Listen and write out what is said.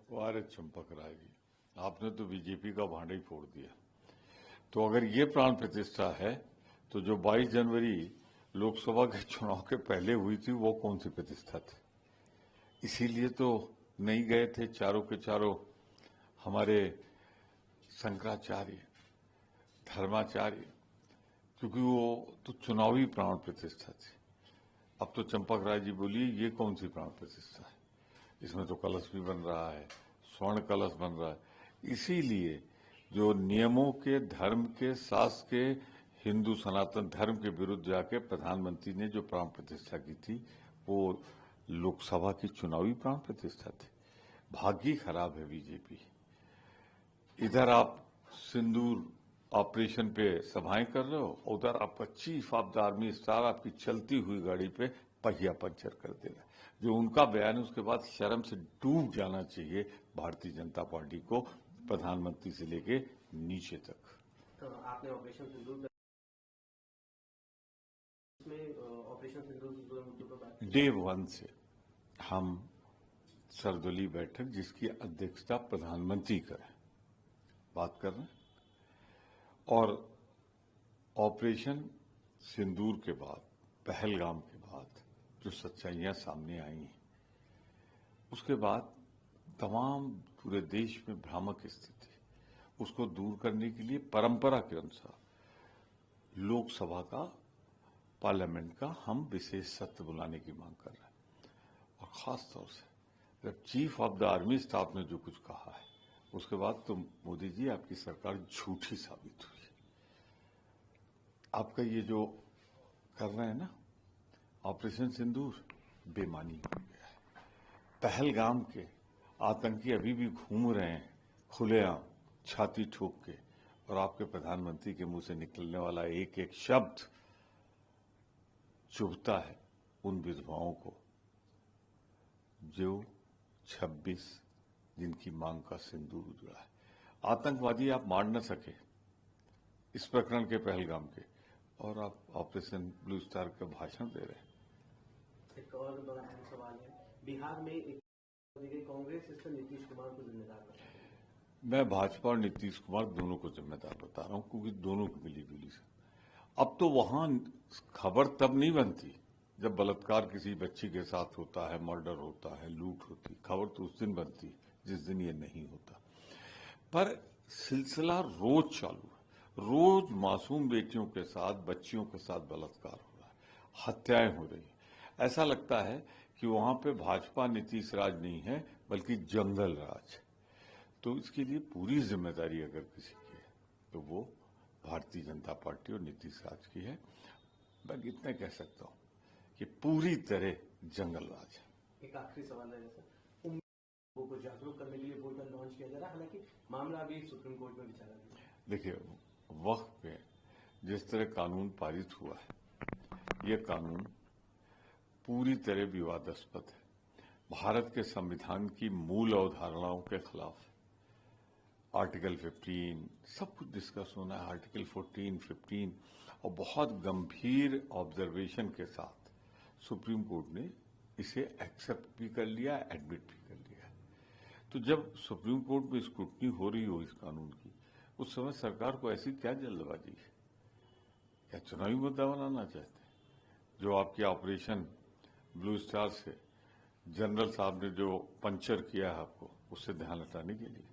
वारे चंपक राय जी, आपने तो बीजेपी का भांडा ही फोड़ दिया। तो अगर ये प्राण प्रतिष्ठा है तो जो 22 जनवरी लोकसभा के चुनाव के पहले हुई थी वो कौन सी प्रतिष्ठा थी? इसीलिए तो नहीं गए थे चारों के चारों हमारे शंकराचार्य, धर्माचार्य, क्योंकि वो तो चुनावी प्राण प्रतिष्ठा थी। अब तो चंपक राय जी बोलिए ये कौन सी प्राण प्रतिष्ठा है? इसमें तो कलश भी बन रहा है, स्वर्ण कलश बन रहा है। इसीलिए जो नियमों के, धर्म के, शास्त्र के, हिंदू सनातन धर्म के विरुद्ध जाके प्रधानमंत्री ने जो प्राण प्रतिष्ठा की थी वो लोकसभा की चुनावी प्राण प्रतिष्ठा थी। भाग्य खराब है बीजेपी। इधर आप सिंदूर ऑपरेशन पे सभाएं कर रहे हो, उधर आपका chief of the army star आपकी चलती हुई गाड़ी पे पहिया पंचर कर दे रहा है। जो उनका बयान है उसके बाद शर्म से डूब जाना चाहिए भारतीय जनता पार्टी को, प्रधानमंत्री से लेके नीचे तक। तो आपने ऑपरेशन सिंदूर में ऑपरेशन सिंदूर मुद्दों पर बात की? डे 1 से हम सर्वदलीय बैठक जिसकी अध्यक्षता प्रधानमंत्री करें बात कर रहे हैं, और ऑपरेशन सिंदूर के बाद, पहलगाम के बाद जो सच्चाइयां सामने आई हैं, उसके बाद तमाम पूरे देश में भ्रामक स्थिति, उसको दूर करने के लिए परंपरा के अनुसार लोकसभा का, पार्लियामेंट का हम विशेष सत्र बुलाने की मांग कर रहे हैं। और खास तौर से जब chief of the army staff ने जो कुछ कहा है उसके बाद तो मोदी जी आपकी सरकार झूठी साबित हुई। आपका ये जो कर रहे हैं ना ऑपरेशन सिंदूर, बेमानी हो गया है। पहलगाम के आतंकी अभी भी घूम रहे हैं खुलेआम छाती ठोक के, और आपके प्रधानमंत्री के मुंह से निकलने वाला एक एक शब्द चुभता है उन विधवाओं को जो 26 जिनकी मांग का सिंदूर उजड़ा है। आतंकवादी आप मार न सके इस प्रकरण के, पहलगाम के, और आप ऑपरेशन ब्लू स्टार का भाषण दे रहे हैं। एक और बड़ा अहम सवाल है, बिहार में एक कांग्रेस इस पर नीतीश कुमार को जिम्मेदार बताती है। मैं भाजपा और नीतीश कुमार दोनों को जिम्मेदार बता रहा हूं, क्योंकि दोनों की मिलीजुली से। अब तो वहां खबर तब नहीं बनती जब बलात्कार किसी बच्ची के साथ होता है, मर्डर होता है, लूट होती, खबर तो उस दिन बनती जिस दिन ये नहीं होता। पर सिलसिला रोज चालू है, रोज मासूम बेटियों के साथ, बच्चियों के साथ बलात्कार हो रहा है, हत्याएं हो रही हैं। ऐसा लगता है कि वहां पे भाजपा नीतीश राज नहीं है बल्कि जंगल राज है। तो इसके लिए पूरी जिम्मेदारी अगर किसी की है तो वो भारतीय जनता पार्टी और नीतीश राज की है। मैं इतना कह सकता हूं कि पूरी तरह जंगल राज है। एक आखिरी सवाल है, जैसे लोगों को जागरूक करने के लिए पोर्टल लॉन्च किया जा रहा है, हालांकि मामला अभी सुप्रीम कोर्ट में विचाराधीन है। देखिए, वक्त पे जिस तरह कानून पारित हुआ है, ये कानून पूरी तरह विवादास्पद है, भारत के संविधान की मूल अवधारणाओं के खिलाफ। आर्टिकल 15 सब कुछ डिस्कस होना है, आर्टिकल 14, 15, और बहुत गंभीर ऑब्जर्वेशन के साथ सुप्रीम कोर्ट ने इसे एक्सेप्ट भी कर लिया, एडमिट भी कर लिया। तो जब सुप्रीम कोर्ट में स्क्रूटनी हो रही हो इस कानून की, उस समय सरकार को ऐसी क्या जल्दबाजी है? क्या चुनावी मुद्दा बनाना चाहते हैं? जो आपके ऑपरेशन ब्लू स्टार से जनरल साहब ने जो पंचर किया है आपको, उससे ध्यान हटाने के लिए।